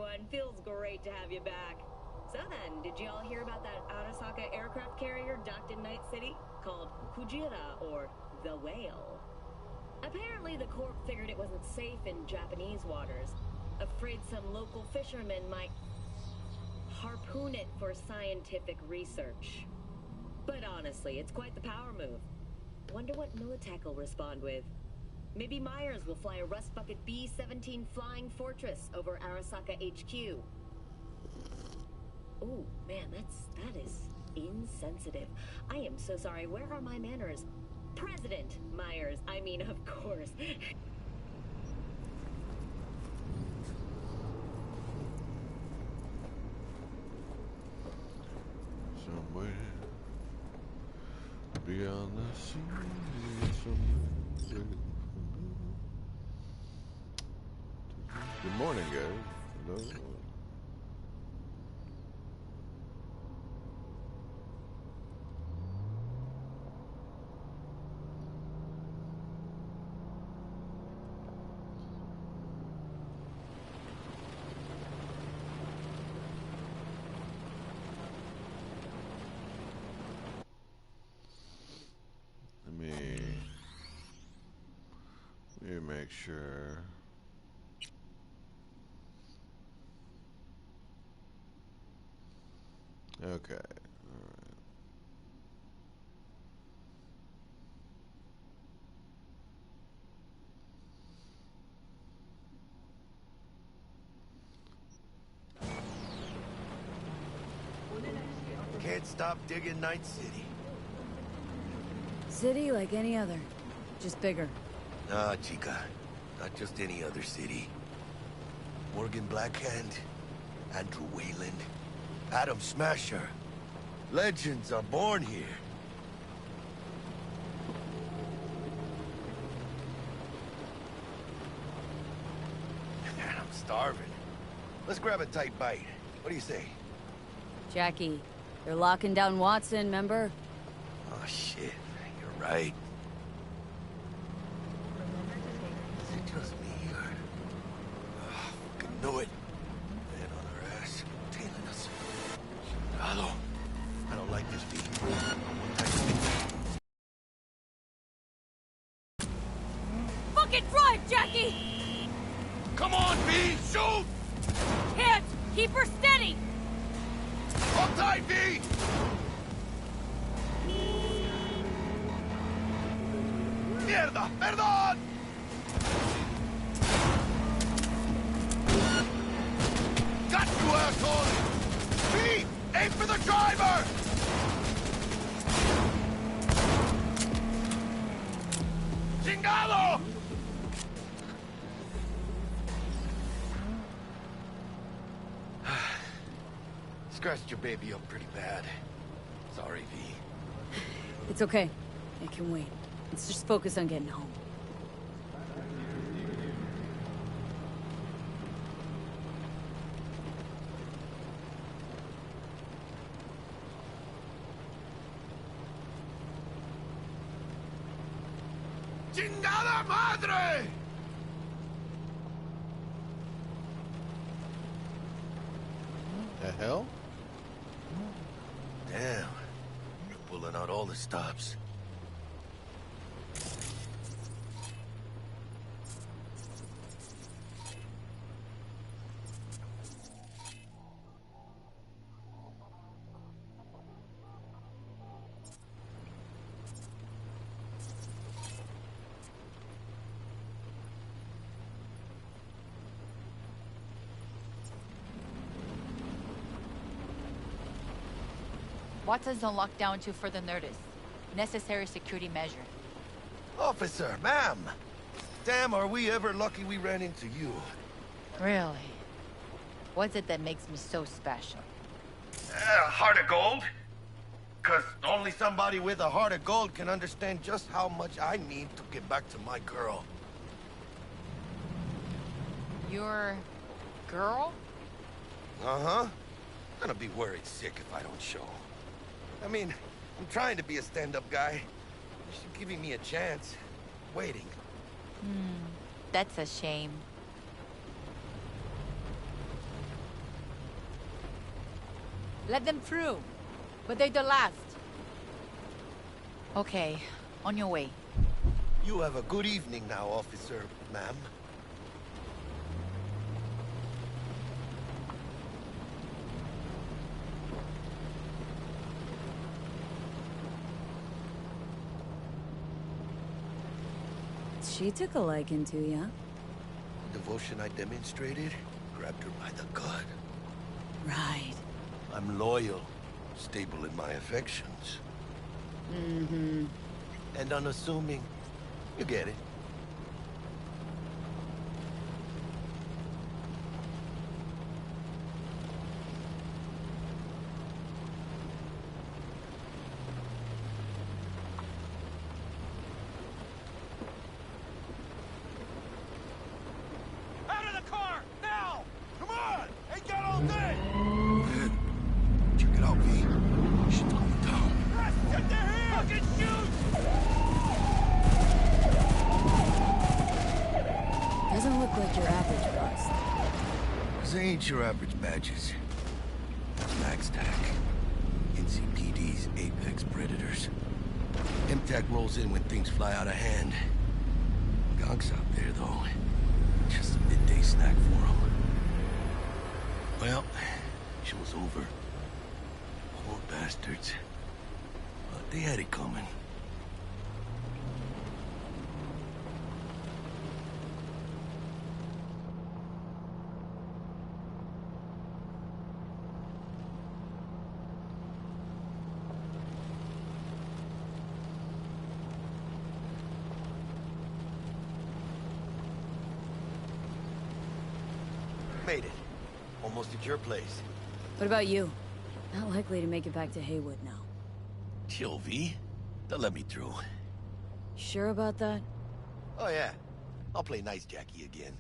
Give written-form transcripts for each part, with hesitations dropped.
everyone. Feels great to have you back. So then, did you all hear about that Arasaka aircraft carrier docked in Night City? Called Kujira, or the Whale. Apparently, the Corp figured it wasn't safe in Japanese waters. Afraid some local fishermen might harpoon it for scientific research. But honestly, it's quite the power move. Wonder what Militech will respond with. Maybe Myers will fly a rust bucket B-17 Flying Fortress over Arasaka HQ. Ooh, man, that is insensitive. I am so sorry. Where are my manners? President Myers, I mean, of course. Somewhere beyond the sea, somewhere. Good morning, guys. Hello. Let me make sure. Okay. All right. Can't stop digging Night City. City like any other, just bigger. Nah, chica. Not just any other city. Morgan Blackhand, Andrew Wayland, Adam Smasher. Legends are born here. Man, I'm starving. Let's grab a tight bite. What do you say? Jackie, they're locking down Watson, remember? Oh, shit. You're right. Is it just me, or... Oh, fucking knew it. Man on our ass, tailing us. Hello. I don't like this beat. Fucking drive, Jackie! Come on, B! Shoot! Hands! Keep her steady! Hold tight, B! Mierda! Perdón! Got you, asshole! B! Aim for the driver! Chingado! Scratched your baby up pretty bad. Sorry, V. It's okay. I can wait. Let's just focus on getting home. ¡Chingada madre! The hell? Damn. You're pulling out all the stops. Watson's on lockdown until further notice. Necessary security measure. Officer, ma'am! Damn, are we ever lucky we ran into you. Really? What's it that makes me so special? Heart of gold? 'Cause only somebody with a heart of gold can understand just how much I need to get back to my girl. Your... girl? Uh-huh. Gonna be worried sick if I don't show. I mean, I'm trying to be a stand-up guy. She's giving me a chance. Waiting. That's a shame. Let them through. But they're the last. Okay, on your way. You have a good evening now, officer, ma'am. She took a liking to ya. The devotion I demonstrated grabbed her by the gut. Right. I'm loyal, stable in my affections. Mm-hmm. And unassuming. You get it. Out of the car! Now! Come on! Ain't got all day! Check it out, V. Shit's going down. Rest, get their hands! Fucking shoot! Doesn't look like your average bust. They ain't your average badges. Max TAC. NCPD's apex predators. MTAC rolls in when things fly out of hand. Gonks out there, though. Just a midday snack for them. Well, show's over. Poor bastards. But they had it coming. Made it. Almost at your place. What about you? Not likely to make it back to Haywood now. Chill, V. They'll let me through. Sure about that? Oh, yeah. I'll play nice Jackie again.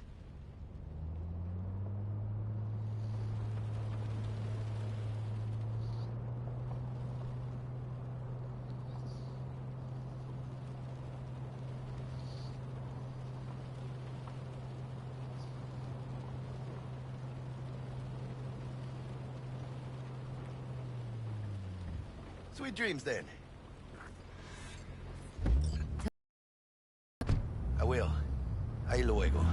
Sweet dreams, then. I will. Ahí luego.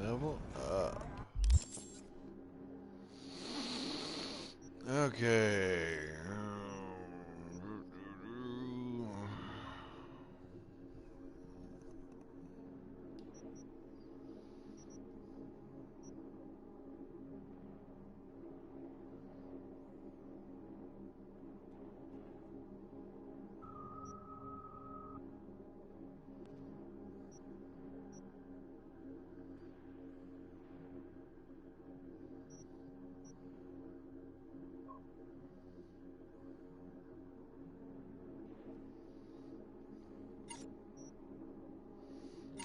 Level up. Okay.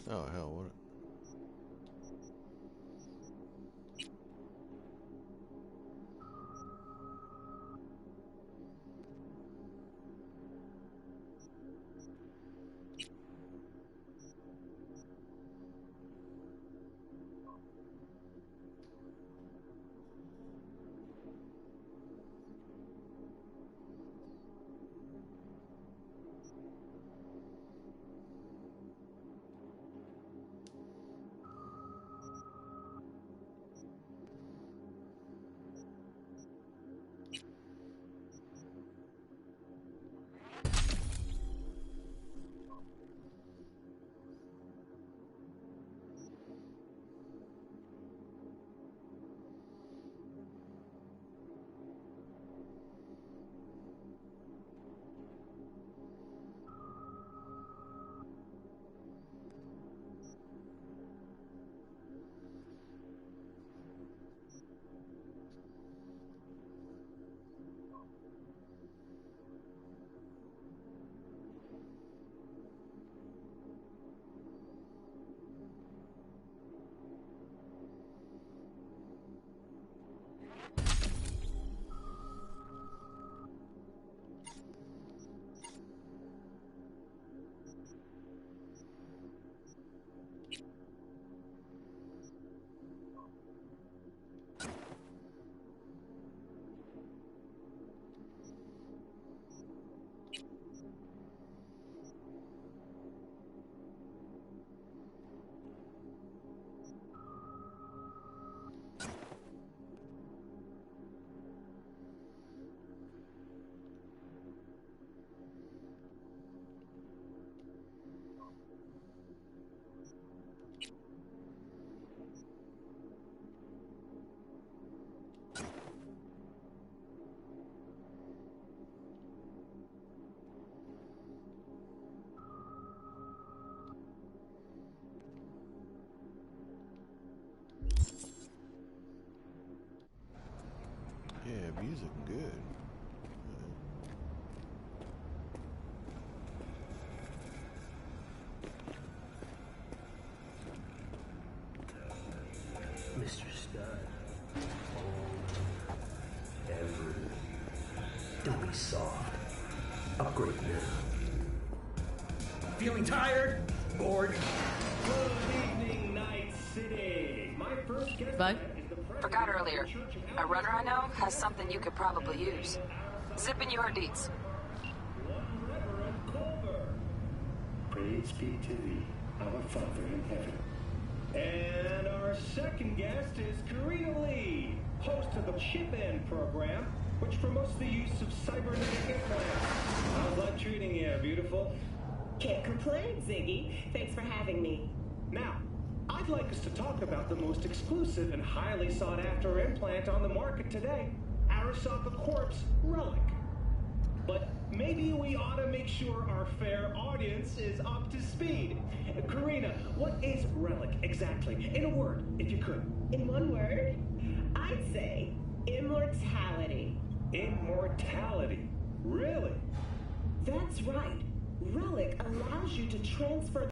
Oh, hell, what? He's looking good. Mr. Stud. Every. Don't be soft. Upgrade now. Feeling tired? Bored? Good evening, Night City. My first guest Bud? is the president Forgot earlier. of the Church of A runner I know has something you could probably use. Zipping your deets. One Reverend Culver. Praise be to thee, our Father in heaven. And our second guest is Karina Lee, host of the Chip-In program, which promotes the use of cybernetic implants. How's life treating you, beautiful? Can't complain, Ziggy. Thanks for having me. Now, I'd like us to talk about the most exclusive and highly sought-after implant on the market today, Arasaka Corp's Relic. But maybe we ought to make sure our fair audience is up to speed. Karina, what is Relic exactly? In a word, if you could. In one word, I'd say immortality. Immortality. Really? That's right. Relic allows you to transfer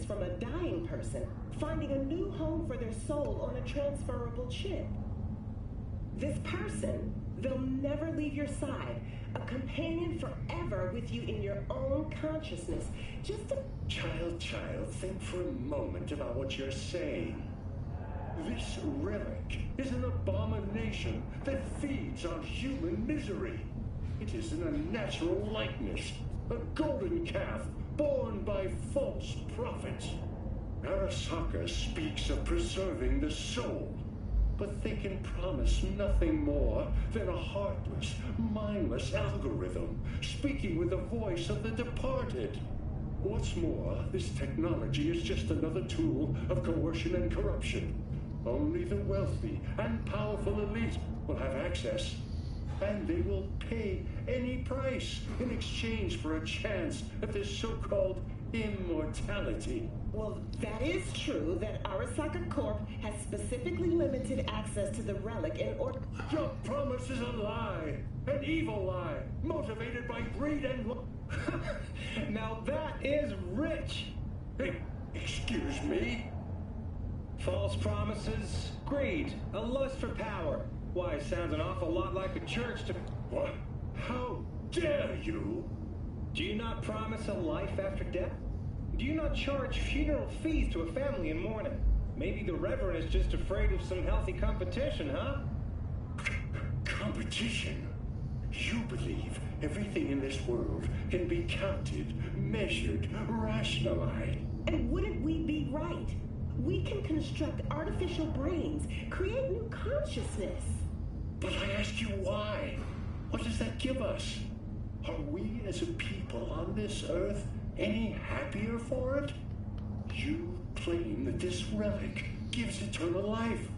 from a dying person, finding a new home for their soul on a transferable chip. This person, they'll never leave your side, a companion forever with you in your own consciousness. Just a... Child, think for a moment about what you're saying. This relic is an abomination that feeds on human misery. It is an unnatural likeness, a golden calf born by false prophets. Arasaka speaks of preserving the soul, but they can promise nothing more than a heartless, mindless algorithm speaking with the voice of the departed. What's more, this technology is just another tool of coercion and corruption. Only the wealthy and powerful elite will have access, and they will pay any price in exchange for a chance at this so-called immortality. Well, that is true that Arasaka Corp has specifically limited access to the relic in order... Your promise is a lie, an evil lie, motivated by greed and... Now that is rich. Excuse me? False promises, greed, a lust for power. Why, it sounds an awful lot like a church to... What? How dare you? Do you not promise a life after death? Do you not charge funeral fees to a family in mourning? Maybe the Reverend is just afraid of some healthy competition, huh? Competition? You believe everything in this world can be counted, measured, rationalized. And wouldn't we be right? We can construct artificial brains, create new consciousness. But I ask you why? What does that give us? Are we as a people on this earth any happier for it? You claim that this relic gives eternal life,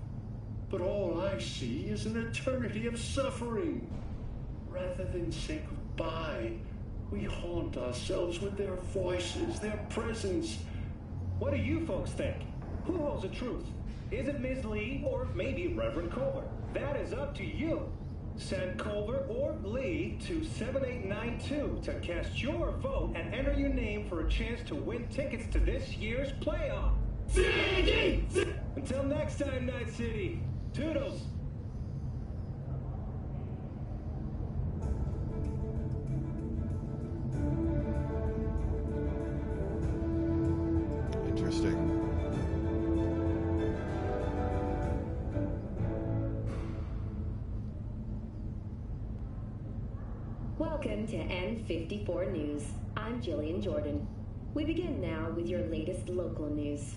but all I see is an eternity of suffering. Rather than say goodbye, we haunt ourselves with their voices, their presence. What do you folks think? Who holds the truth? Is it Ms. Lee or maybe Reverend Culver? That is up to you. Send Culver or Lee to 7892 to cast your vote and enter your name for a chance to win tickets to this year's playoff. Until next time, Night City. Toodles. Interesting. Welcome to N54 News. I'm Jillian Jordan. We begin now with your latest local news.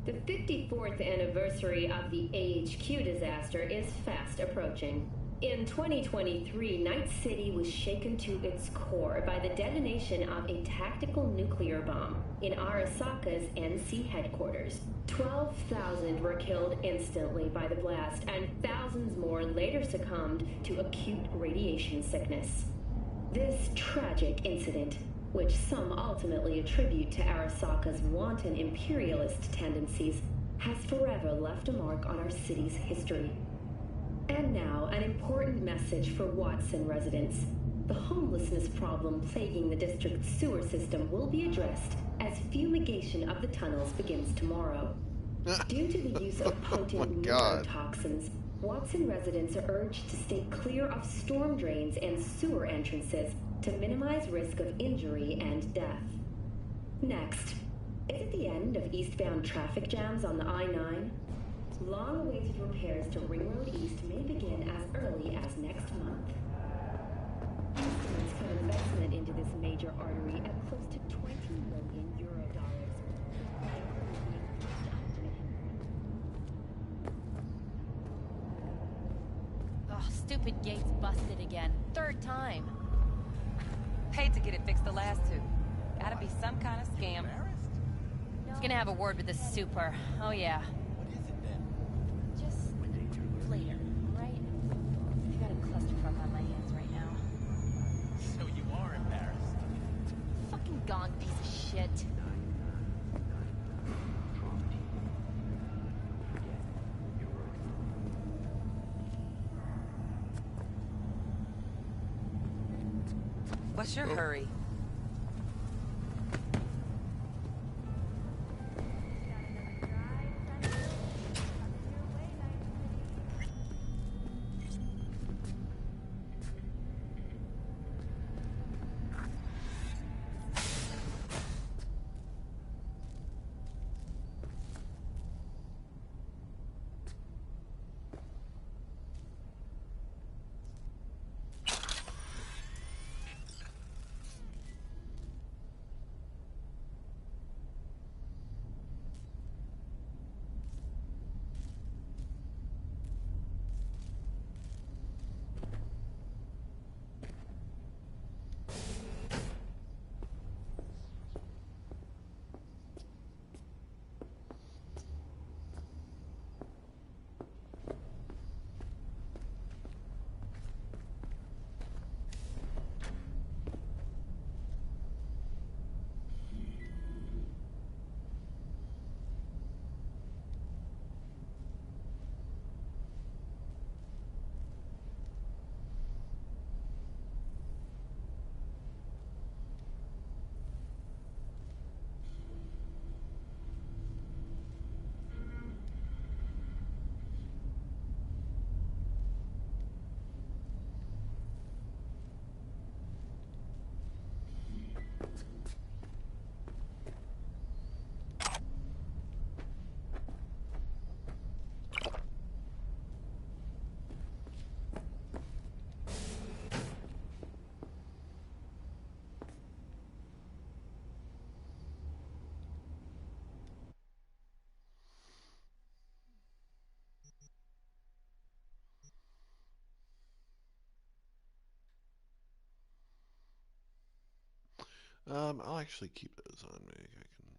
The 54th anniversary of the AHQ disaster is fast approaching. In 2023, Night City was shaken to its core by the detonation of a tactical nuclear bomb in Arasaka's NC headquarters. 12,000 were killed instantly by the blast, and thousands more later succumbed to acute radiation sickness. This tragic incident, which some ultimately attribute to Arasaka's wanton imperialist tendencies, has forever left a mark on our city's history. And now, an important message for Watson residents. The homelessness problem plaguing the district's sewer system will be addressed as fumigation of the tunnels begins tomorrow. Due to the use of potent neurotoxins, Watson residents are urged to stay clear of storm drains and sewer entrances to minimize risk of injury and death. Next, is it the end of eastbound traffic jams on the I-9? Long-awaited repairs to Ring Road East may begin as early as next month. Estimates put investment into this major artery at close to 20 million euro dollars. Oh, stupid gate's busted again. Third time. Paid to get it fixed the last two. Gotta be some kind of scam. He's gonna have a word with the super. Oh yeah. Just later, right? I got a clusterfuck on my hands right now. So you are embarrassed? Fucking gone piece of shit. What's your hurry? I'll actually keep those on me. I can.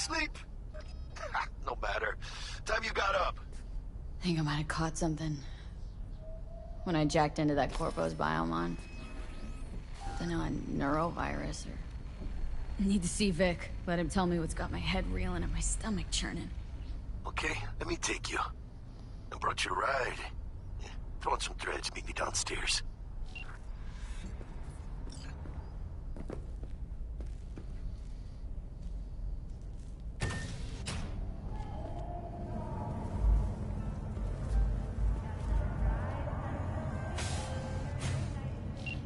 sleep? No matter. Time you got up. I think I might have caught something. When I jacked into that Corpo's biomon. Dunno, a neurovirus or... Need to see Vic. Let him tell me what's got my head reeling and my stomach churning. Okay, let me take you. I brought you a ride. Yeah, throw on some threads, meet me downstairs.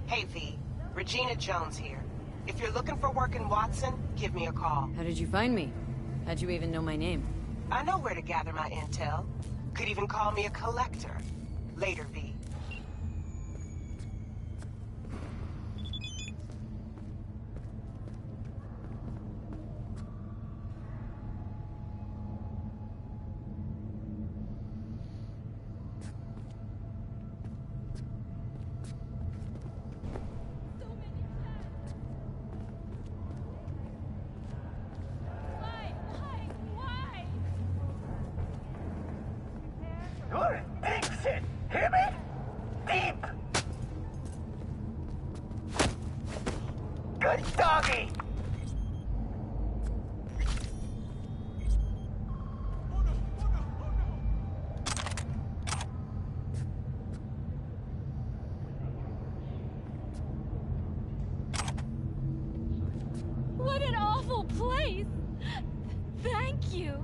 Hey, V. Regina Jones here. If you're looking for work in Watson, give me a call. How did you find me? How'd you even know my name? I know where to gather my intel. Could even call me a collector. Later, V. Good exit. Hear me? Deep. Good doggy. What an awful place! Thank you!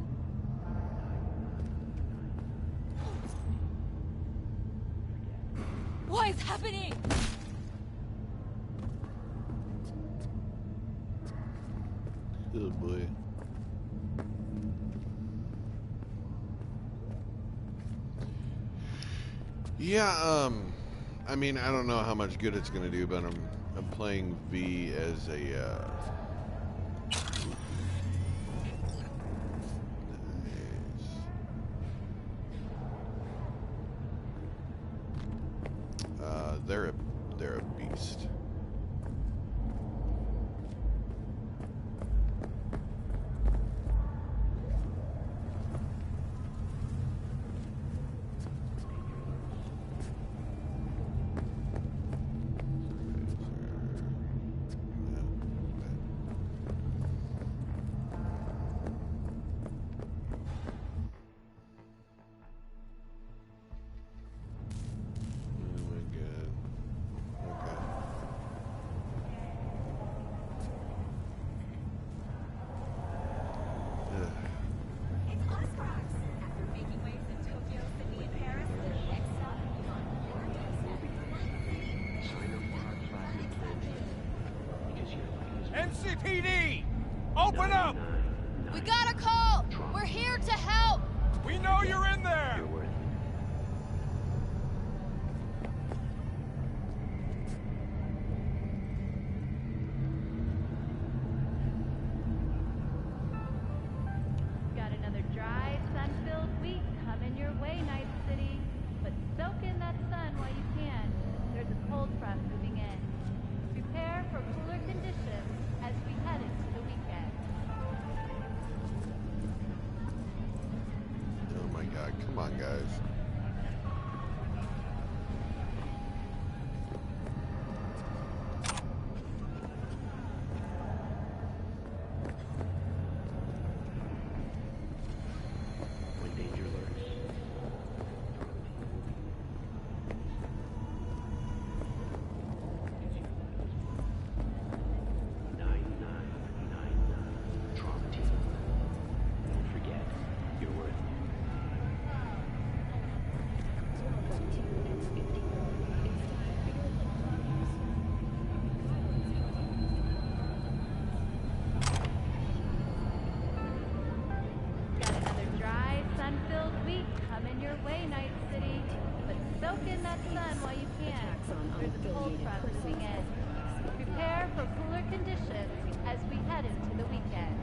What is happening? Oh boy. Yeah, I mean, I don't know how much good it's gonna do, but I'm playing V as a, they're a beast. NCPD! Open up! We got a call! We're here to help! We know you're in there! Got another dry, sun-filled week coming your way, Night City. But soak in that sun while you can. There's a cold front moving in. Prepare for cooler conditions as we head into the weekend. Oh my god, come on guys. When danger lurks, Got another dry, sun-filled week coming your way, Night City. But soak in that sun while you can. There's a cold front moving in. Prepare for cooler conditions as we head into the weekend.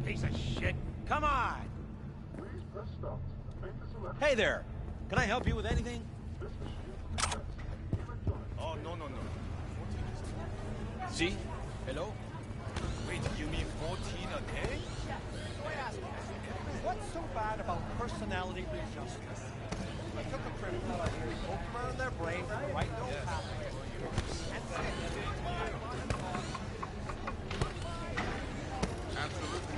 piece of shit. Come on. Hey there. Can I help you with anything? Oh, no. See? Hello? Wait, you mean 14 a day? So I asked you, what's so bad about personality readjustment? I took a criminal out here, poked around in their brain for the right dose pathway, and Absolutely.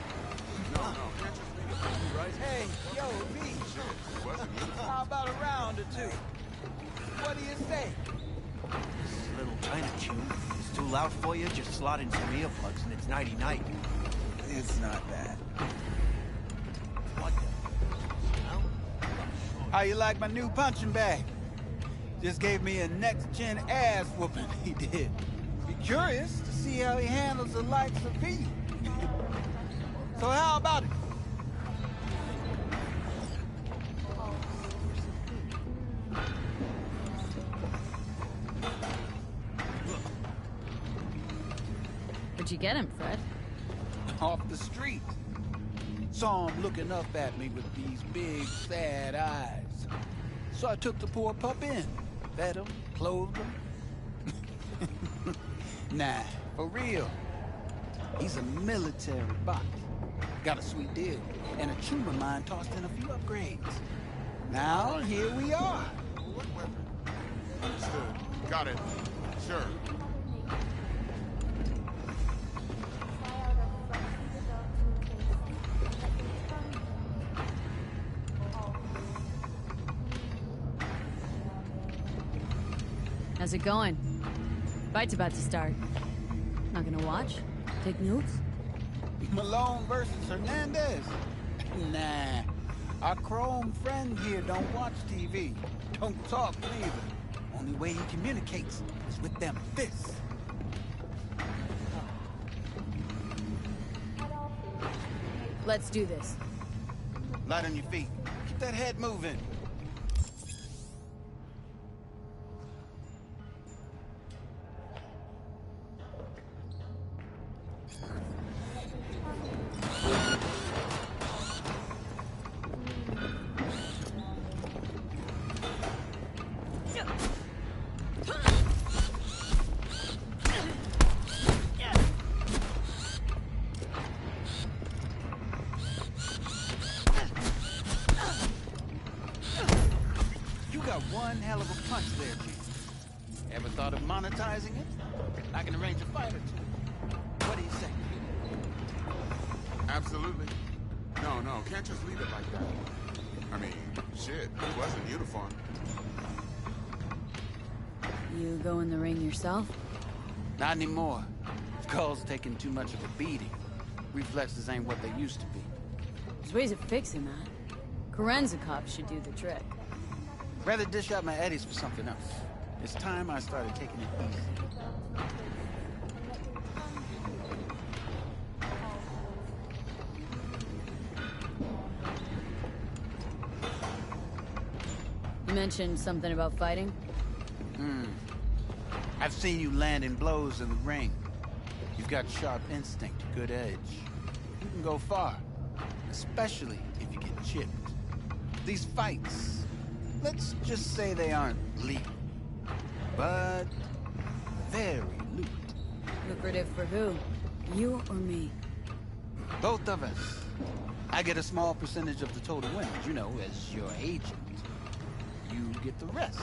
No, can't just leave it right. Hey, yo, B. It wasn't you. How about a round or two? What do you say? This little China tune is too loud for you. Just slot in some earplugs and it's nighty-night. It's not bad. What the? How you like my new punching bag? Just gave me a next-gen ass whooping, he did. Be curious to see how he handles the likes of V. So how about it? Where'd you get him, Fred? Off the street. Saw him looking up at me with these big, sad eyes. So I took the poor pup in. Fed him, clothed him. Nah, for real. He's a military bot. Got a sweet deal, and a tumor mine tossed in a few upgrades. Now, here we are. What weapon? Understood. Got it. Sure. How's it going? Fight's about to start. Not gonna watch? Take notes? Malone versus Hernandez? Nah. Our chrome friend here don't watch TV. Don't talk neither. Only way he communicates is with them fists. Let's do this. Light on your feet. Keep that head moving. One hell of a punch there, Chief. Ever thought of monetizing it? I can arrange a fight or two. What do you say? Absolutely. No, can't just leave it like that. I mean, shit, it wasn't uniform. You go in the ring yourself? Not anymore. Skull's taking too much of a beating. Reflexes ain't what they used to be. There's ways of fixing that. Forensic cops should do the trick. Rather dish out my eddies for something else. It's time I started taking it easy. You mentioned something about fighting? I've seen you landing blows in the ring. You've got sharp instinct, good edge. You can go far, especially if you get chipped. These fights, let's just say they aren't lethal, but very lucrative. Lucrative for who? You or me? Both of us. I get a small percentage of the total winnings, you know, as your agent. You get the rest.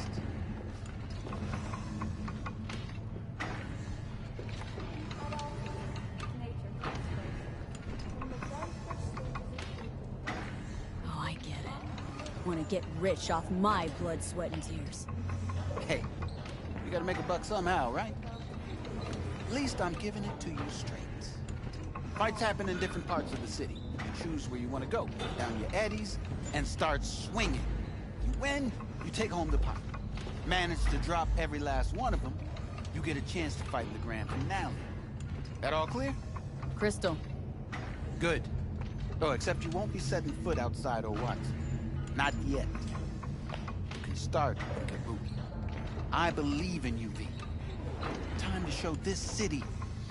Oh, I get it. Want to get rich off my blood, sweat, and tears. Hey, you gotta make a buck somehow, right? At least I'm giving it to you straight. Fights happen in different parts of the city. You choose where you want to go, put down your eddies, and start swinging. You win, you take home the pot. Manage to drop every last one of them, you get a chance to fight in the grand finale. That all clear? Crystal. Good. Oh, except you won't be setting foot outside Watson. Not yet. You can start in Kabuki. I believe in you, V. Time to show this city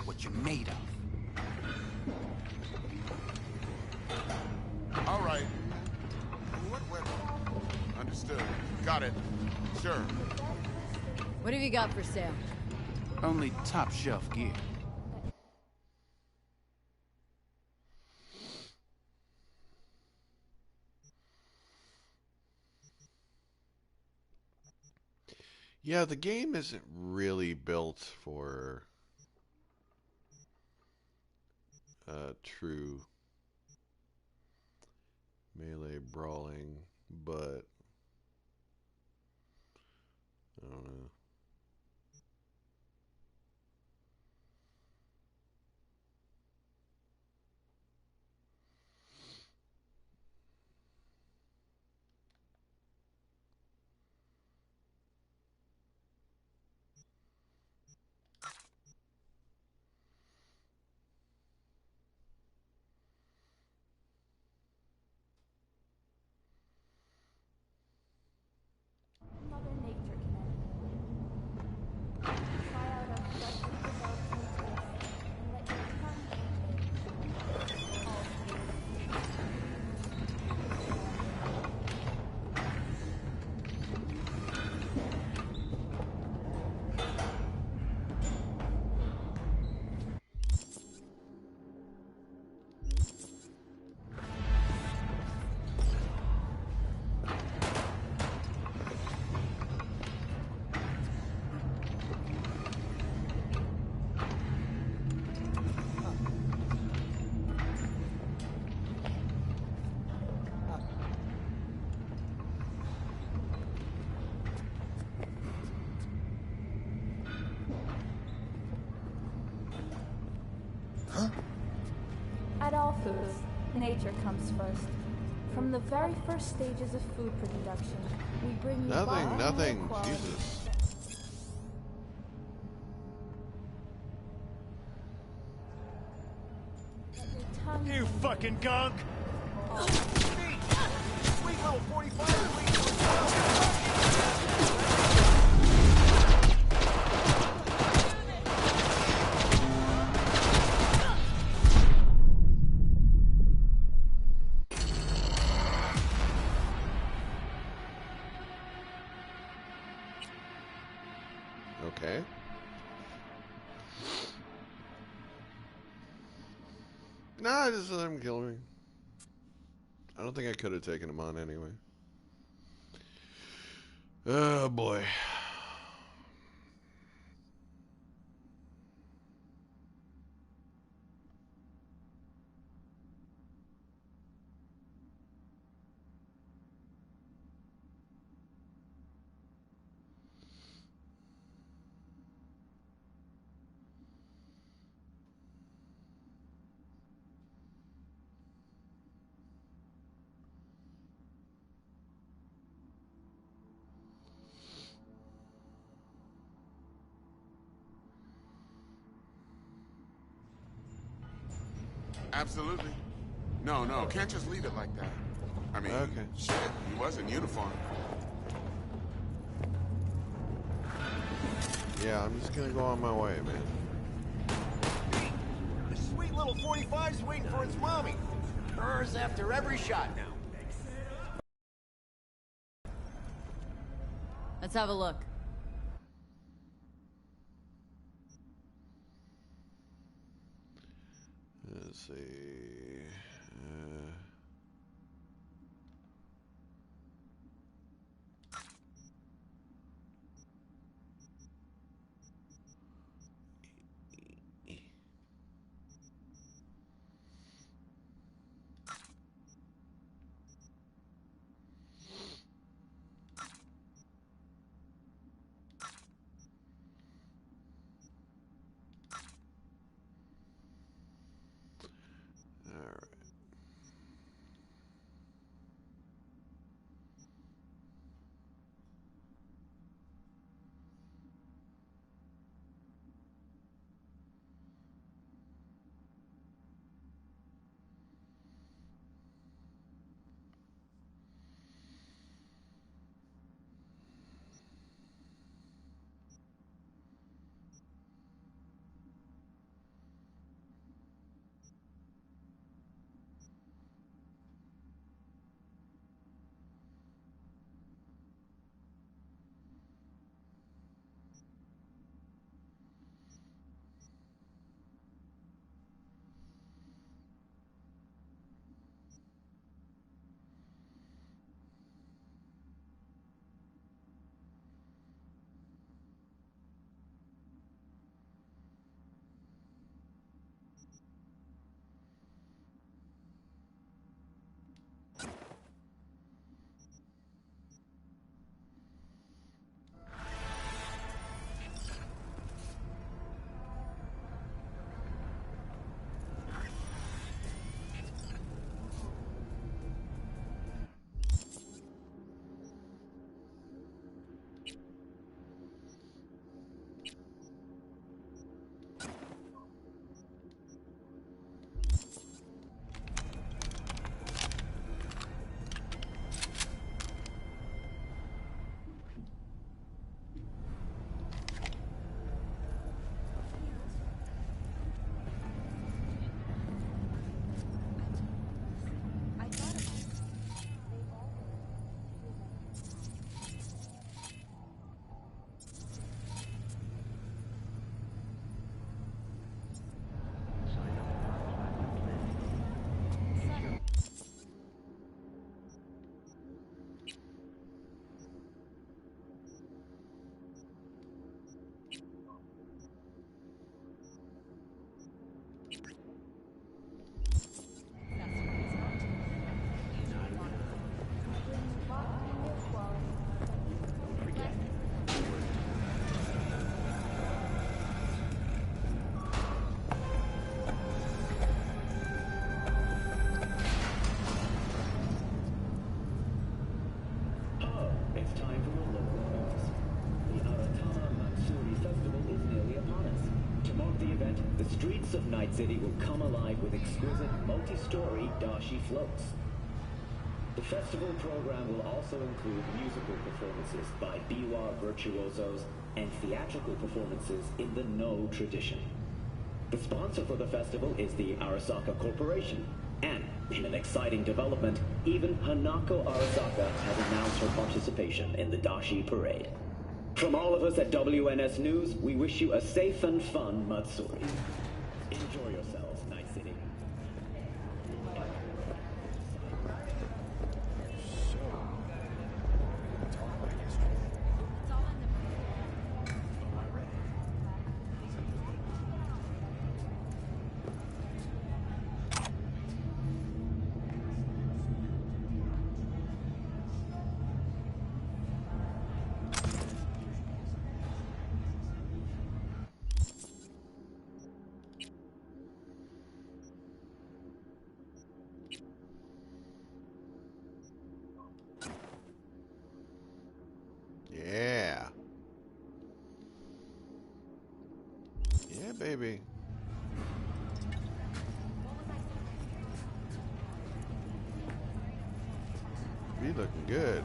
what you're made of. Got it. Sure. What have you got for sale? Only top shelf gear. Yeah, the game isn't really built for true melee brawling, but I don't know. Mother Nature can try out a freshly developed nucleus and let your tongue At all foods, nature comes first. From the very first stages of food production, we bring you Nothing. quality. Jesus. You fucking gunk! Sweet little 45. Okay. Nah, just let him kill me. I don't think I could have taken him on anyway. Oh boy. Absolutely. No, can't just leave it like that. I mean, okay. Shit, he was in uniform. Yeah, I'm just gonna go on my way, man. The sweet little 45's waiting for its mommy. Hers after every shot now. Let's have a look. Let's see. streets of Night City will come alive with exquisite multi-story dashi floats. The festival program will also include musical performances by biwa virtuosos and theatrical performances in the No tradition. The sponsor for the festival is the Arasaka Corporation, and in an exciting development, even Hanako Arasaka has announced her participation in the Dashi Parade. From all of us at WNS News, we wish you a safe and fun Matsuri. Enjoy yourselves, Night City. Yeah. Yeah, baby. Be looking good.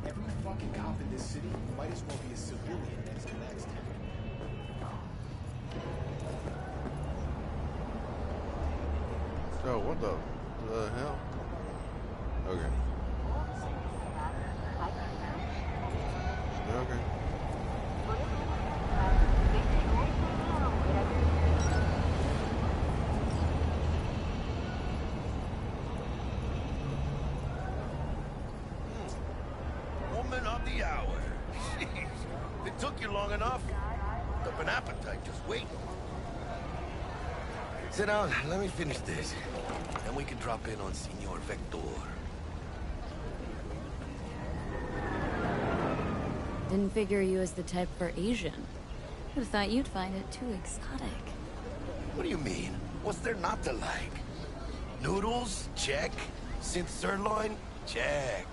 Every fucking cop in this city might as well be a civilian as a max tech. So what the hell? Okay. Okay. Woman of the hour. Jeez. It took you long enough. Up an appetite just waiting. Sit down, let me finish this. Then we can drop in on Senor Vector. Didn't figure you as the type for Asian. Would have thought you'd find it too exotic. What do you mean? What's there not to like? Noodles? Check. Synth sirloin? Check.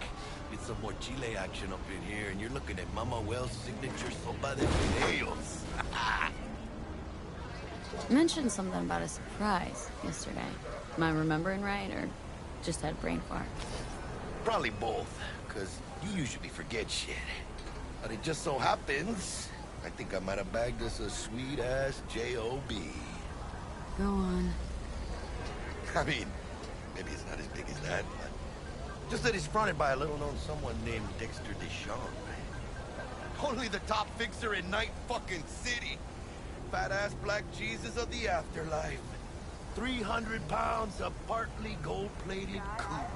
Get some more chile action up in here, and you're looking at Mama Wells' signature sopa de fideos. You mentioned something about a surprise yesterday. Am I remembering right, or just had a brain fart? Probably both, because you usually forget shit. But it just so happens, I think I might have bagged us a sweet-ass J.O.B. Go on. I mean, maybe it's not as big as that, but just that it's fronted by a little-known someone named Dexter Deshawn. Only the top fixer in Night fucking City. Fat-ass black Jesus of the afterlife. 300 pounds of partly gold-plated coupe.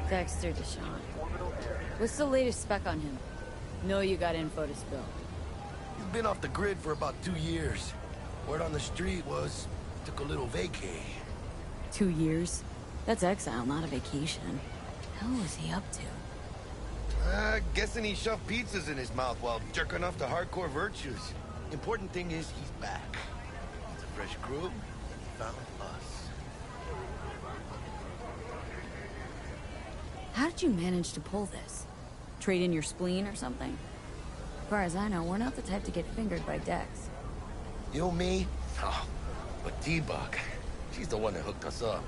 Dexter Deshawn. What's the latest spec on him? Know you got info to spill. He's been off the grid for about 2 years. Word on the street was he took a little vacay. 2 years? That's exile, not a vacation. Hell was he up to? Guessing he shoved pizzas in his mouth while jerking off to hardcore virtues. Important thing is he's back. It's a fresh group. He found us. How did you manage to pull this? Trade in your spleen or something? As far as I know, we're not the type to get fingered by Dex. You, me? Oh, but T-Bug, she's the one that hooked us up.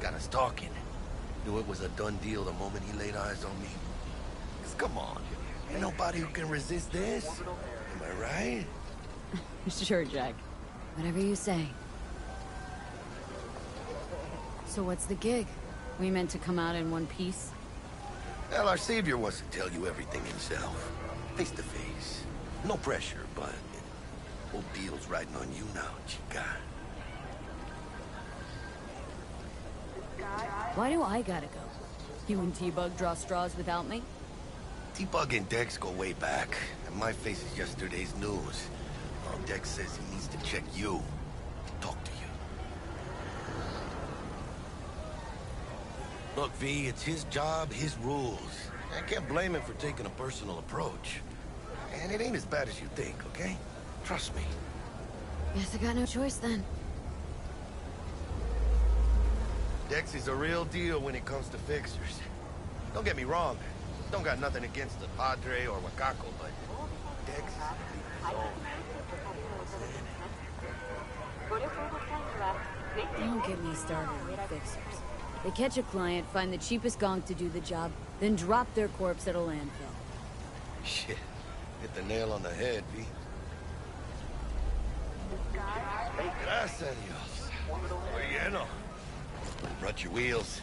Got us talking. Knew it was a done deal the moment he laid eyes on me. 'Cause come on, ain't nobody who can resist this. Am I right? Sure, Jack. Whatever you say. So what's the gig? We meant to come out in one piece? Well, our savior wants to tell you everything himself. Face to face. No pressure, but whole deal's riding on you now, chica. Why do I gotta go? You and T-Bug draw straws without me? T-Bug and Dex go way back, and my face is yesterday's news. Well, Dex says he needs to check you. Talk to you. Look, V, it's his job, his rules. I can't blame him for taking a personal approach. And it ain't as bad as you think, okay? Trust me. Guess I got no choice then. Dex is a real deal when it comes to fixers. Don't get me wrong. Don't got nothing against the Padre or Wakako, but Dex is a big soul. Don't get me started on fixers. They catch a client, find the cheapest gonk to do the job, then drop their corpse at a landfill. Shit. Hit the nail on the head, V. Gracias, Dios. Bueno. Brought your wheels.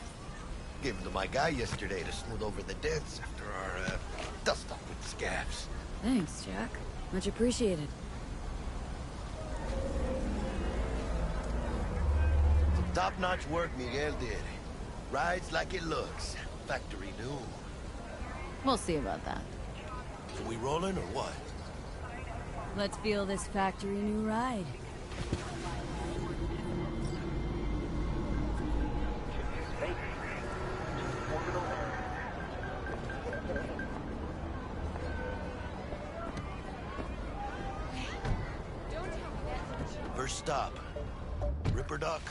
Gave them to my guy yesterday to smooth over the dents after our, dust-up with the scabs. Thanks, Jack. Much appreciated. Some top-notch work Miguel did. Rides like it looks. Factory new. We'll see about that. So we rolling or what? Let's feel this factory new ride. First stop. Ripper Dock.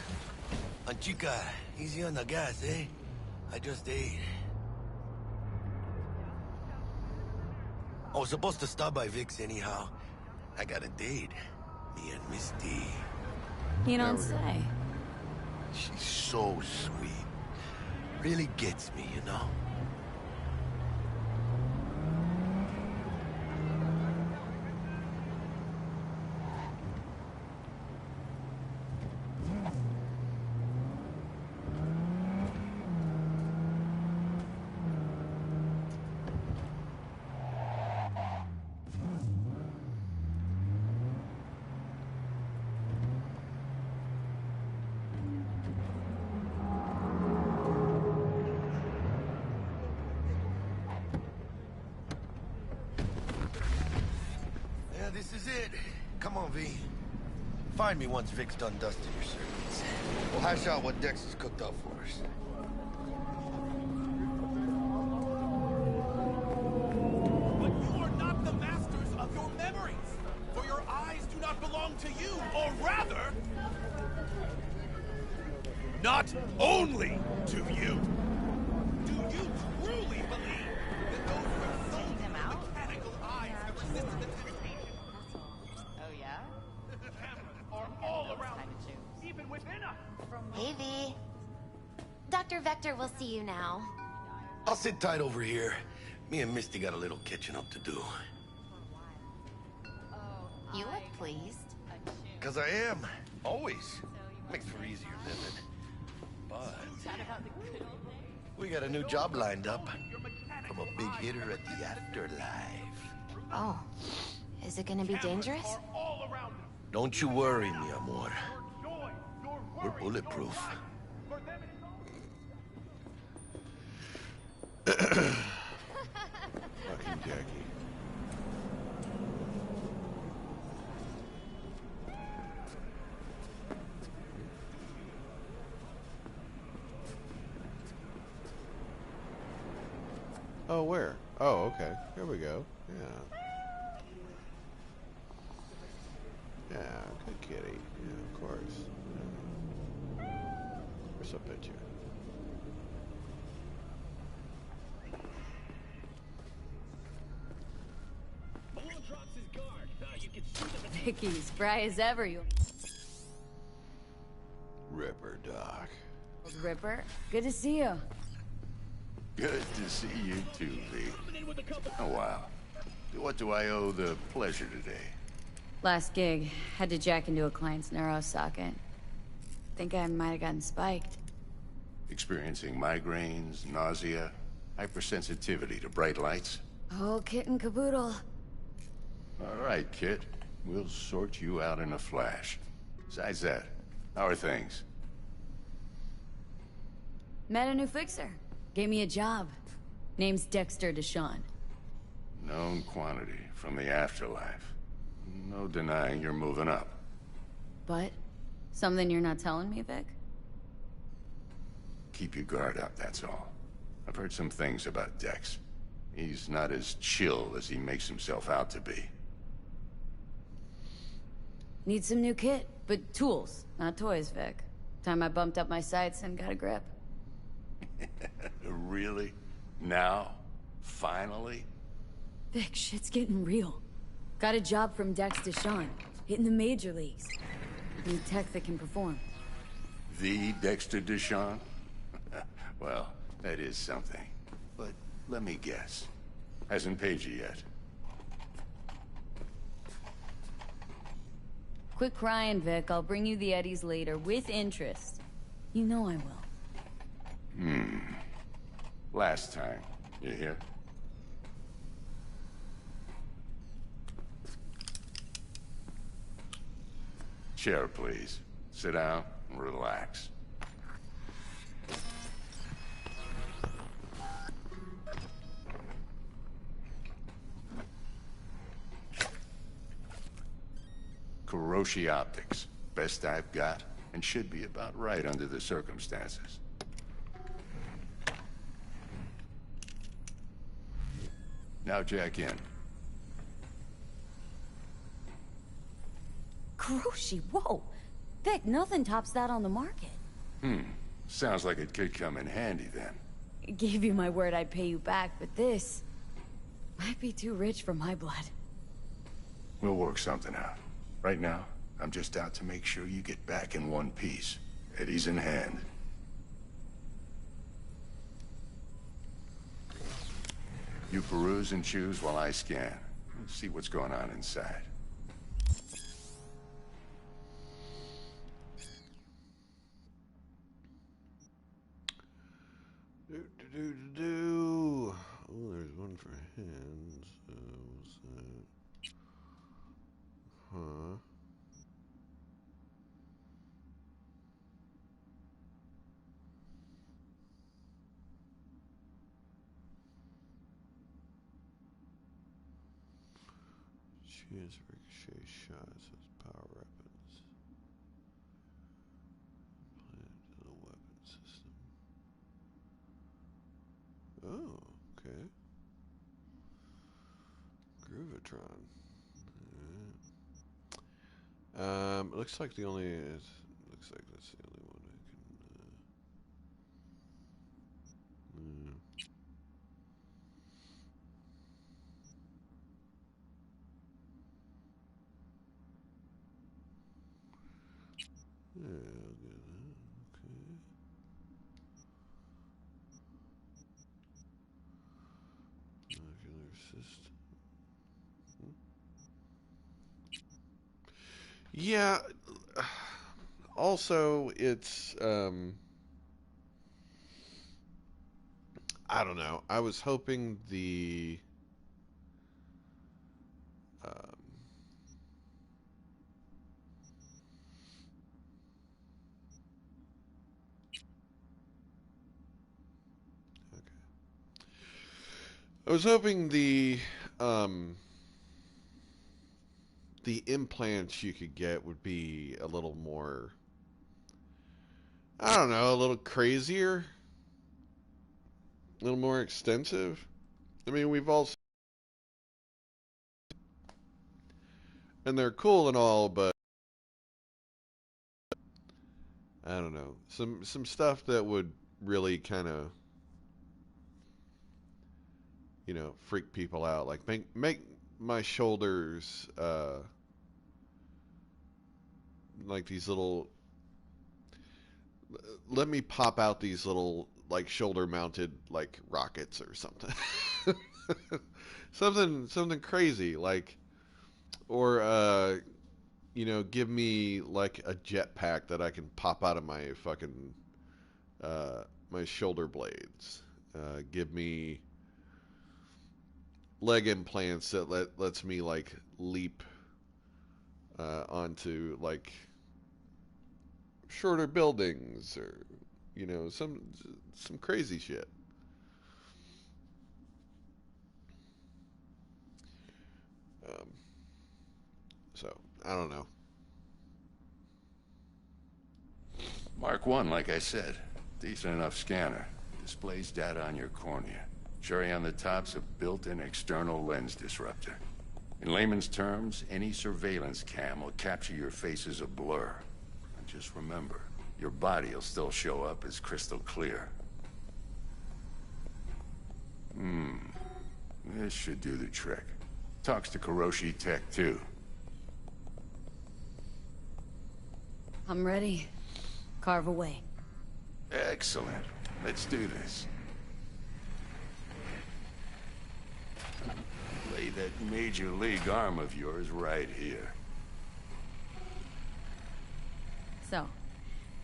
Anchica, easy on the gas, eh? I just ate. I was supposed to stop by Vic's anyhow. I got a date. Me and Misty. You don't say. She's so sweet. Really gets me, you know? This is it. Come on, V. Find me once Vic's done dusting your circuits. We'll hash out what Dex has cooked up for us. But you are not the masters of your memories, for your eyes do not belong to you, or rather, not only to you. Do you truly believe that those who have sold you mechanical eyes have resisted the temptation? Oh, yeah? Cameras are all around, even within us. Hey, V. Dr. Vector will see you now. I'll sit tight over here. Me and Misty got a little catching up to do. You look pleased. 'Cause I am. Always. Makes for easier living. But we got a new job lined up from a big hitter at the afterlife. Oh. Is it gonna be dangerous? Don't you worry, mi amor. We're bulletproof. Fucking Jackie. Oh, where? Oh, okay. Here we go. Yeah. Yeah, good kitty. Yeah, of course. Yeah. Where's the picture? Vicky, spry as ever, you... Ripper, Doc. Ripper, good to see you. Good to see you too, V. Oh, wow. What do I owe the pleasure today? Last gig, had to jack into a client's neuro socket. Think I might have gotten spiked. Experiencing migraines, nausea, hypersensitivity to bright lights? Oh, kit and caboodle. All right, Kit. We'll sort you out in a flash. Besides that, how are things? Met a new fixer. Gave me a job. Name's Dexter Deshawn. Known quantity from the afterlife. No denying you're moving up. But? Something you're not telling me, Vic? Keep your guard up, that's all. I've heard some things about Dex. He's not as chill as he makes himself out to be. Need some new kit, but tools, not toys, Vic. Time I bumped up my sights and got a grip. Really? Now? Finally? Vic, shit's getting real. Got a job from Dex Deshawn, hitting the major leagues. Need tech that can perform. The Dexter Deshawn? Well, that is something. But let me guess. Hasn't paid you yet. Quit crying, Vic. I'll bring you the eddies later, with interest. You know I will. Last time. You hear? Chair, please. Sit down and relax. Kuroshi Optics. Best I've got, and should be about right under the circumstances. Now jack in. Kuroshi, whoa! Vic, nothing tops that on the market. Sounds like it could come in handy then. Gave you my word I'd pay you back, but this might be too rich for my blood. We'll work something out. Right now, I'm just out to make sure you get back in one piece. Eddie's in hand. You peruse and choose while I scan. Let's see what's going on inside. Oh, there's one for hands. What's that? Huh? Choose ricochet shots as power weapons. Plant to the weapon system. Oh, okay. Groovitron. Looks like the only. Looks like that's the only one I can. Yeah, I'll do that. Okay. Molecular system. Yeah. Also, it's I don't know. I was hoping the I was hoping the implants you could get would be a little more, I don't know, a little crazier, a little more extensive. I mean, we've all, and they're cool and all, but I don't know, some stuff that would really kind of, you know, freak people out, like make my shoulders like these little, let me pop out these little like shoulder mounted like rockets or something. something crazy, like, or you know, give me like a jetpack that I can pop out of my fucking my shoulder blades. Give me leg implants that lets me like leap onto like shorter buildings, or you know, some crazy shit. So I don't know. Mark 1, like I said. Decent enough scanner. Displays data on your cornea. Cherry on the top's a built-in external lens disruptor. In layman's terms, any surveillance cam will capture your face as a blur. And just remember, your body will still show up as crystal clear. This should do the trick. Talks to Kuroshi Tech, too. I'm ready. carve away. Excellent. Let's do this. Lay that major league arm of yours right here. So,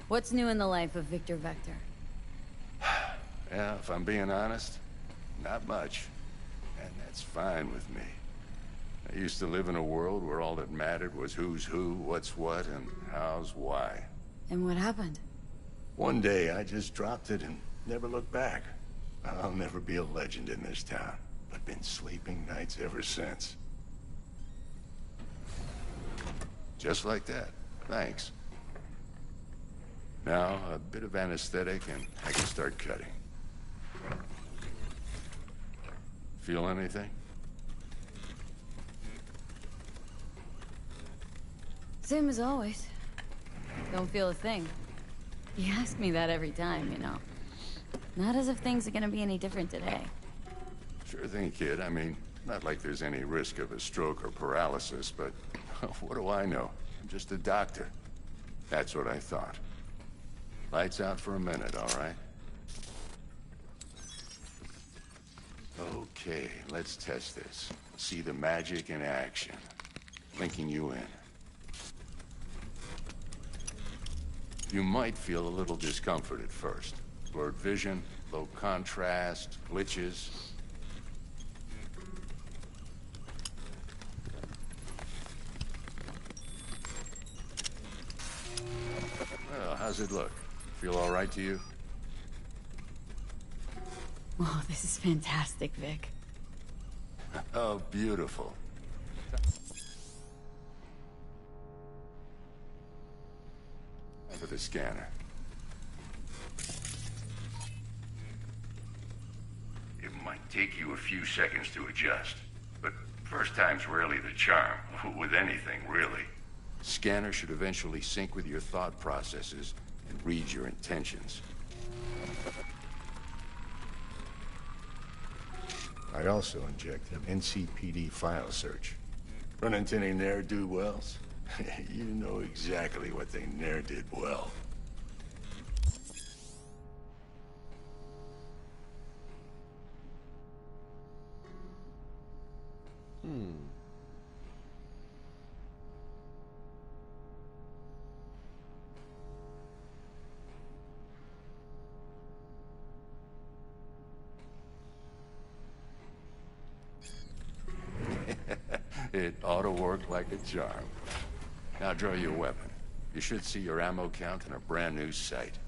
what's new in the life of Victor Vector? Yeah, if I'm being honest, not much. And that's fine with me. I used to live in a world where all that mattered was who's who, what's what, and how's why. And what happened? One day, I just dropped it and never looked back. I'll never be a legend in this town, but been sleeping nights ever since. Just like that. Thanks. Now, a bit of anesthetic and I can start cutting. Feel anything? Same as always. Don't feel a thing. You ask me that every time, you know. Not as if things are gonna be any different today. Sure thing, kid. I mean, not like there's any risk of a stroke or paralysis, but what do I know? I'm just a doctor. That's what I thought. Lights out for a minute, all right? Okay, let's test this. See the magic in action. Linking you in. You might feel a little discomfort at first. Blurred vision, low contrast, glitches. Well, how's it look? Feel all right to you? Oh, this is fantastic, Vic. Oh, beautiful. For the scanner. It might take you a few seconds to adjust, but first time's rarely the charm, with anything, really. Scanner should eventually sync with your thought processes and read your intentions. I also inject an NCPD file search. Run into any ne'er-do-wells? You know exactly what they ne'er did well. It ought to work like a charm. Now draw your weapon. You should see your ammo count in a brand new sight.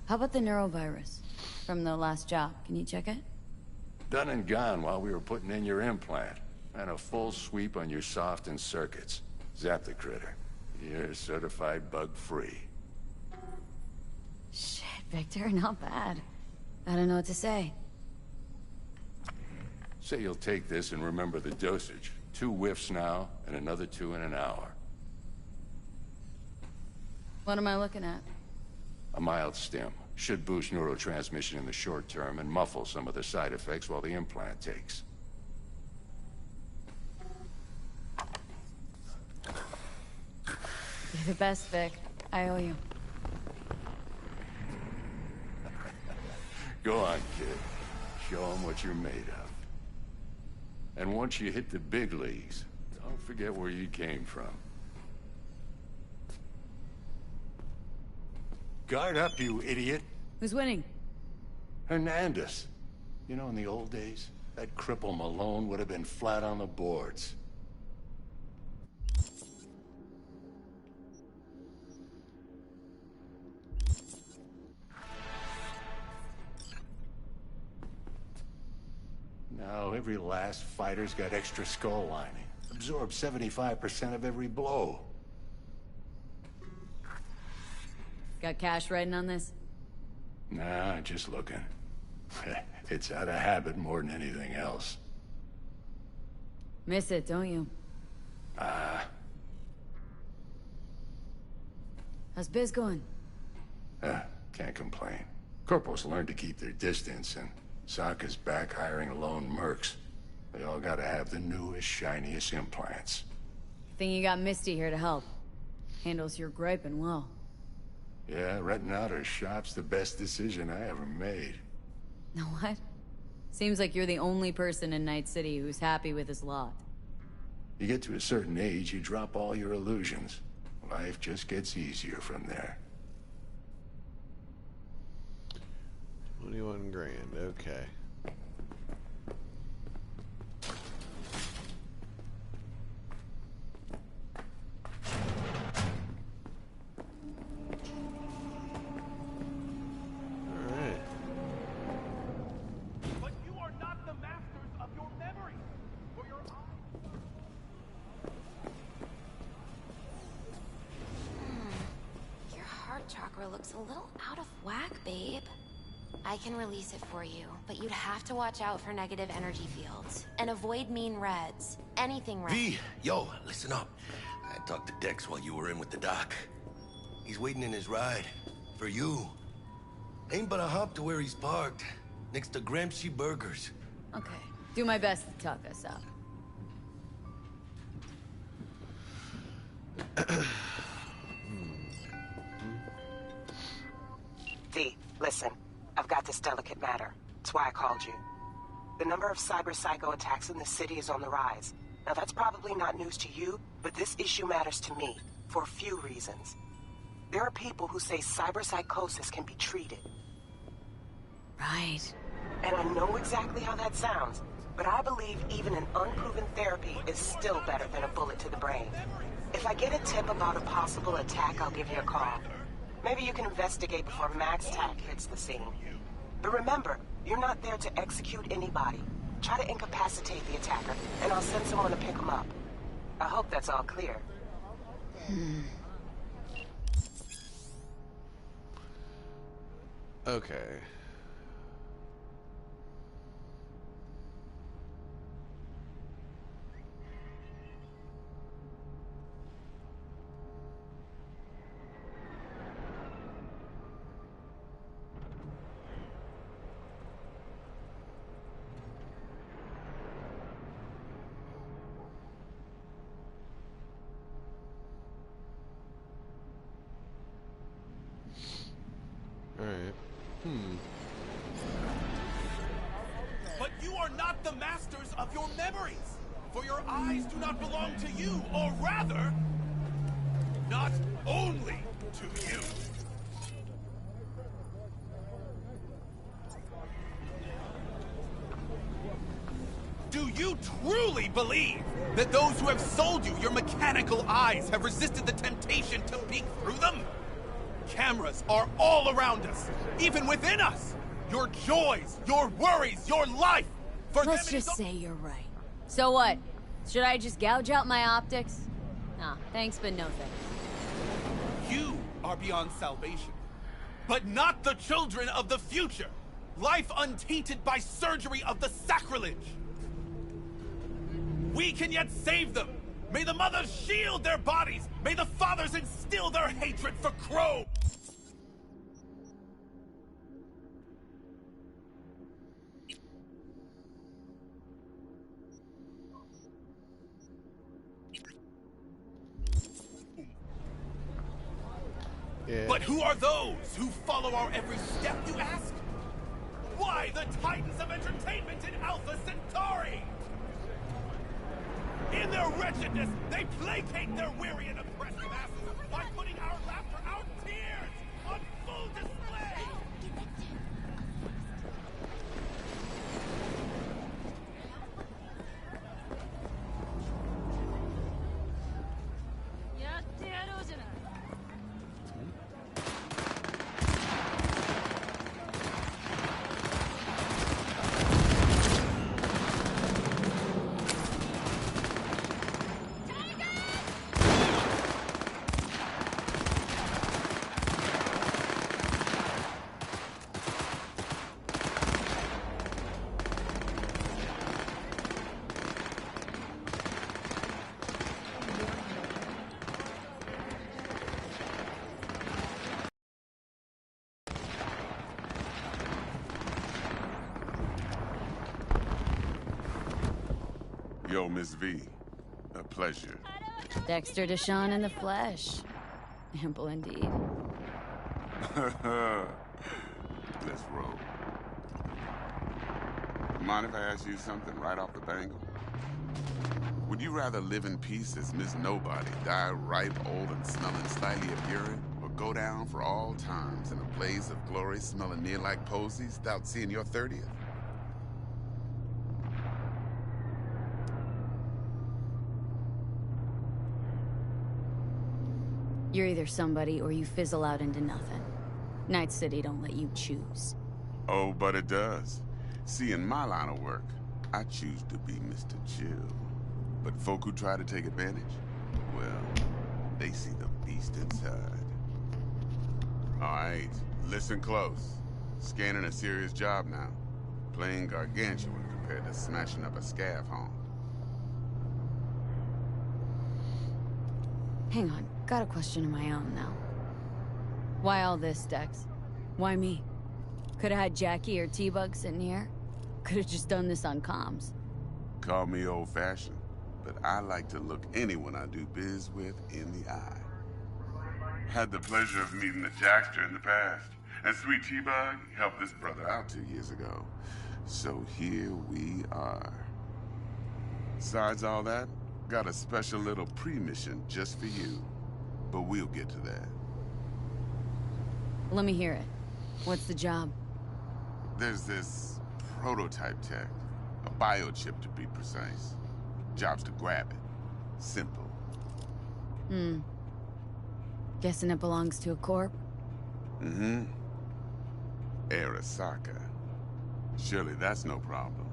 How about the neurovirus from the last job? Can you check it? Done and gone while we were putting in your implant. And a full sweep on your soft and circuits. Zap the critter. You're certified bug-free. Shit, Victor, not bad. I don't know what to say. Say you'll take this and remember the dosage. 2 whiffs now, and another 2 in an hour. What am I looking at? A mild stim. Should boost neurotransmission in the short term and muffle some of the side effects while the implant takes. You're the best, Vic. I owe you. Go on, kid. Show them what you're made of. And once you hit the big leagues, don't forget where you came from. Guard up, you idiot. Who's winning? Hernandez. You know, in the old days, that cripple Malone would have been flat on the boards. Now, every last fighter's got extra skull lining. Absorbs 75% of every blow. Got cash riding on this? Nah, just looking. It's out of habit more than anything else. Miss it, don't you? How's biz going? Can't complain. Corporals learn to keep their distance, and Sokka's back hiring lone mercs. They all gotta have the newest, shiniest implants. Think you got Misty here to help. Handles your griping well. Yeah, renting out her shop's the best decision I ever made. What? Seems like you're the only person in Night City who's happy with his lot. You get to a certain age, you drop all your illusions. Life just gets easier from there. 21 grand, okay. Alright. But you are not the masters of your memories, for your eyes. Your heart chakra looks a little out of whack, babe. I can release it for you, but you'd have to watch out for negative energy fields. And avoid mean reds. Anything red. V, yo, listen up. I talked to Dex while you were in with the doc. He's waiting in his ride. For you. Ain't but a hop to where he's parked. Next to Gramsci Burgers. Okay. Do my best to talk us out. V, listen. I've got this delicate matter. That's why I called you. The number of cyber-psycho attacks in the city is on the rise. Now that's probably not news to you, but this issue matters to me, for a few reasons. There are people who say cyberpsychosis can be treated. Right. And I know exactly how that sounds, but I believe even an unproven therapy is still better than a bullet to the brain. If I get a tip about a possible attack, I'll give you a call. Maybe you can investigate before Max Tack hits the scene. But remember, you're not there to execute anybody. Try to incapacitate the attacker, and I'll send someone to pick him up. I hope that's all clear. Okay. Alright. But you are not the masters of your memories, for your eyes do not belong to you, or rather, not only to you. Do you truly believe that those who have sold you your mechanical eyes have resisted the temptation to peek through them? Cameras are all around us, even within us. Your joys, your worries, your life. Let's just say you're right. So what? Should I just gouge out my optics? Nah, thanks, but no thanks. You are beyond salvation, but not the children of the future. Life untainted by surgery of the sacrilege. We can yet save them. May the mothers shield their bodies. May the fathers instill their hatred for Crow. Yeah. But who are those who follow our every step, you ask? Why, the titans of entertainment in Alpha Centauri! In their wretchedness, they placate their weary and oppressed masses by putting our laughter, our tears, on full display! Yo, Miss V. A pleasure. Dexter Deshawn in the flesh. Ample indeed. Let's roll. Mind if I ask you something right off the bangle? Would you rather live in peace as Miss Nobody, die ripe, old, and smelling slightly of urine, or go down for all times in a blaze of glory smelling near like posies without seeing your 30th? You're either somebody or you fizzle out into nothing. Night City don't let you choose. Oh, but it does. See, in my line of work, I choose to be Mr. Chill. But folk who try to take advantage, well, they see the beast inside. All right, listen close. Scanning a serious job now. Playing gargantuan compared to smashing up a scav home. Hang on, got a question of my own now. Why all this, Dex? Why me? Could've had Jackie or T-Bug sitting here. Could've just done this on comms. Call me old-fashioned, but I like to look anyone I do biz with in the eye. Had the pleasure of meeting the Jackster in the past, and sweet T-Bug helped this brother out 2 years ago. So here we are. Besides all that, got a special little pre-mission just for you. But we'll get to that. Let me hear it. What's the job? There's this prototype tech. A biochip, to be precise. Job's to grab it. Simple. Guessing it belongs to a corp? Mm-hmm. Arasaka. Surely that's no problem.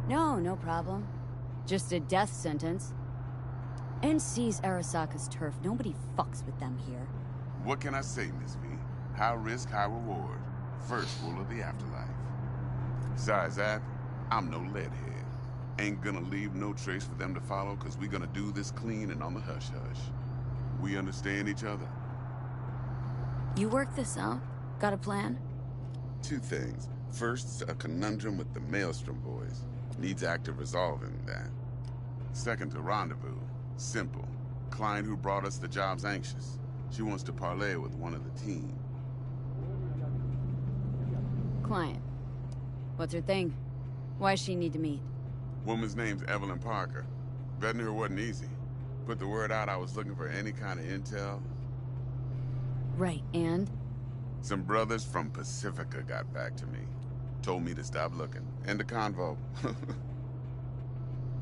No problem. Just a death sentence. NC's Arasaka's turf. Nobody fucks with them here. What can I say, Miss V? High risk, high reward. First rule of the afterlife. Besides that, I'm no leadhead. Ain't gonna leave no trace for them to follow, cause we gonna do this clean and on the hush-hush. We understand each other? You work this out? Got a plan? 2 things. First, a conundrum with the Maelstrom boys. Needs active resolving that. Second, a rendezvous. Simple. Client who brought us the job's anxious. She wants to parlay with one of the team. Client. What's her thing? Why's she need to meet? Woman's name's Evelyn Parker. Vetting her wasn't easy. Put the word out I was looking for any kind of intel. Right, and? Some brothers from Pacifica got back to me. Told me to stop looking. End of convo.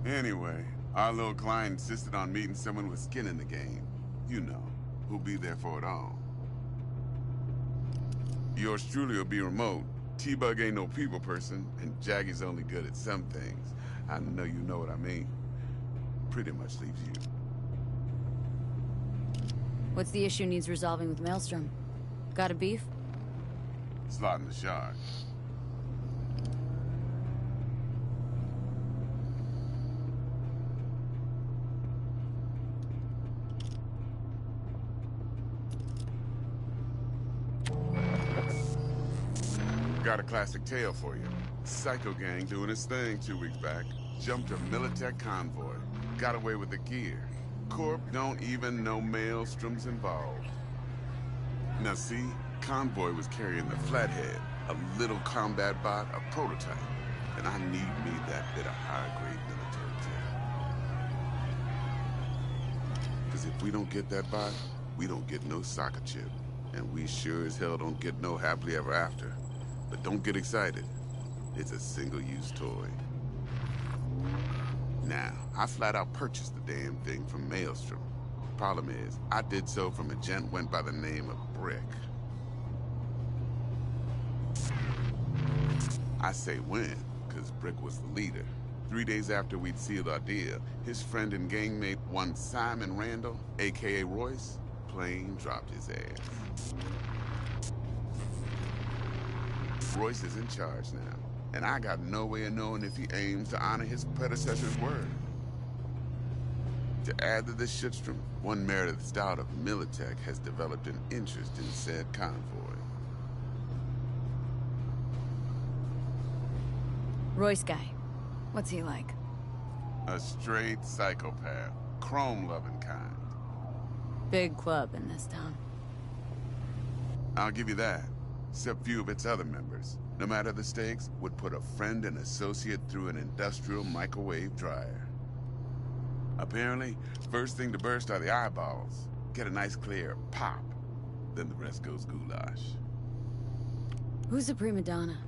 Anyway, our little client insisted on meeting someone with skin in the game. You know, who'll be there for it all. Yours truly will be remote. T-Bug ain't no people person, and Jaggy's only good at some things. I know you know what I mean. Pretty much leaves you. What's the issue needs resolving with Maelstrom? Got a beef? Slotting the shard. Got a classic tale for you. Psycho gang doing his thing 2 weeks back. Jumped a Militech convoy. Got away with the gear. Corp don't even know Maelstrom's involved. Now see, convoy was carrying the Flathead, a little combat bot, a prototype. And I need me that bit of high-grade military tech. Because if we don't get that bot, we don't get no soccer chip. And we sure as hell don't get no happily ever after. But don't get excited. It's a single-use toy. Now, I flat out purchased the damn thing from Maelstrom. Problem is, I did so from a gent went by the name of Brick. I say when, because Brick was the leader. 3 days after we'd sealed our deal, his friend and gangmate, one Simon Randall, a.k.a. Royce, plain dropped his ass. Royce is in charge now, and I got no way of knowing if he aims to honor his predecessor's word. To add to this shitstrom, one Meredith Stout of Militech has developed an interest in said convoy. Royce guy. What's he like? A straight psychopath. Chrome-loving kind. Big club in this town. I'll give you that. Except few of its other members, no matter the stakes, would put a friend and associate through an industrial microwave dryer. Apparently, first thing to burst are the eyeballs. Get a nice clear pop. Then the rest goes goulash. Who's the prima donna?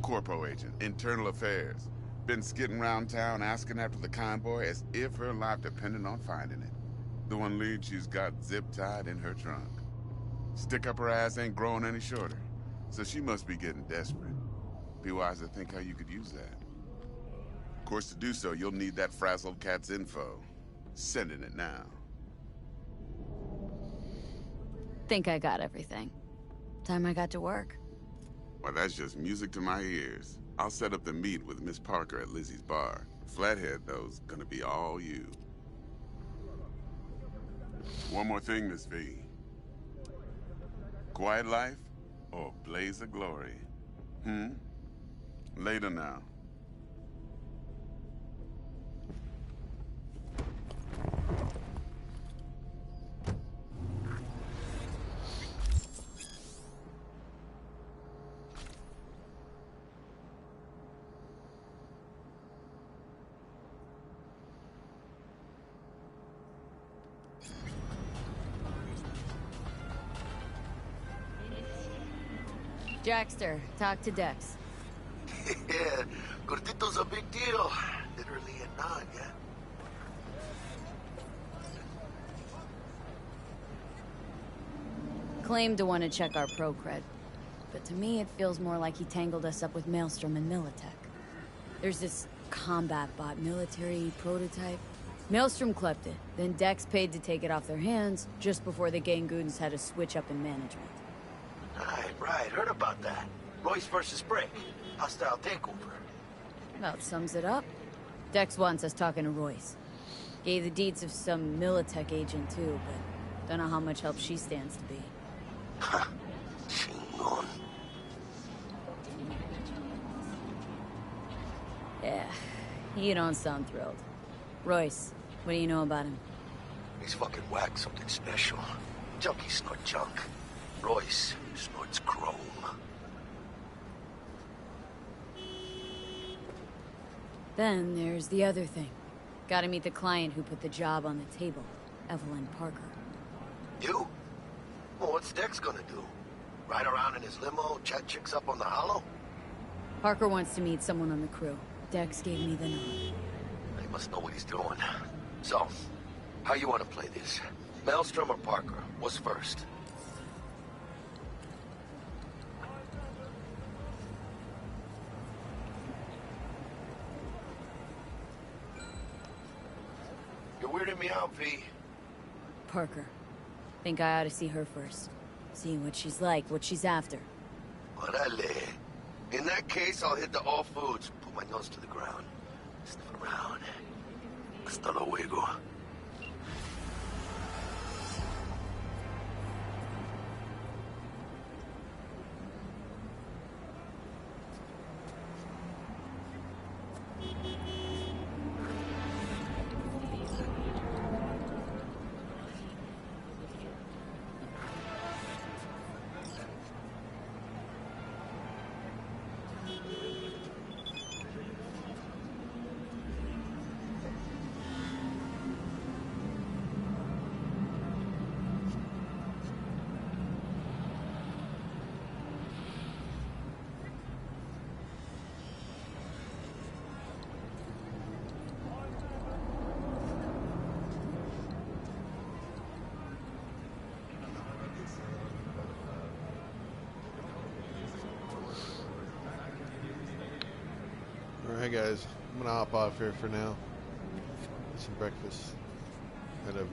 Corpo agent, internal affairs. Been skidding around town asking after the convoy as if her life depended on finding it. The one lead she's got zip-tied in her trunk. Stick up her ass ain't growing any shorter, so she must be getting desperate. Be wise to think how you could use that. Of course, to do so, you'll need that frazzled cat's info. Sending it now. Think I got everything. Time I got to work. Well, that's just music to my ears. I'll set up the meet with Miss Parker at Lizzie's bar. Flathead, though's gonna be all you. One more thing, Miss V. Quiet life or blaze of glory? Later now. Jackster, talk to Dex. Yeah, Gordito's a big deal. Literally a nod, yeah? Claimed to want to check our pro cred, but to me it feels more like he tangled us up with Maelstrom and Militech. There's this combat bot military prototype. Maelstrom clept it, then Dex paid to take it off their hands just before the Gangoons had a switch up in management. Right, heard about that. Royce versus Brick. Hostile takeover. About sums it up. Dex wants us talking to Royce. Gave the deeds of some Militech agent too, but don't know how much help she stands to be. Chingon. Yeah, you don't sound thrilled. Royce, what do you know about him? He's fucking whacked something special. Junkies snort junk. Royce snorts chrome. Then there's the other thing. Gotta meet the client who put the job on the table, Evelyn Parker. You? Well, what's Dex gonna do? Ride around in his limo, chat chicks up on the hollow? Parker wants to meet someone on the crew. Dex gave me the nod. He must know what he's doing. So, how you want to play this? Maelstrom or Parker? What's first? You're weirding me out, V. Parker. Think I ought to see her first. See what she's like, what she's after. Orale. In that case, I'll hit the all foods. Put my nose to the ground. Sniff around. Hasta luego. Alright guys, I'm gonna hop off here for now. Get some breakfast. Head over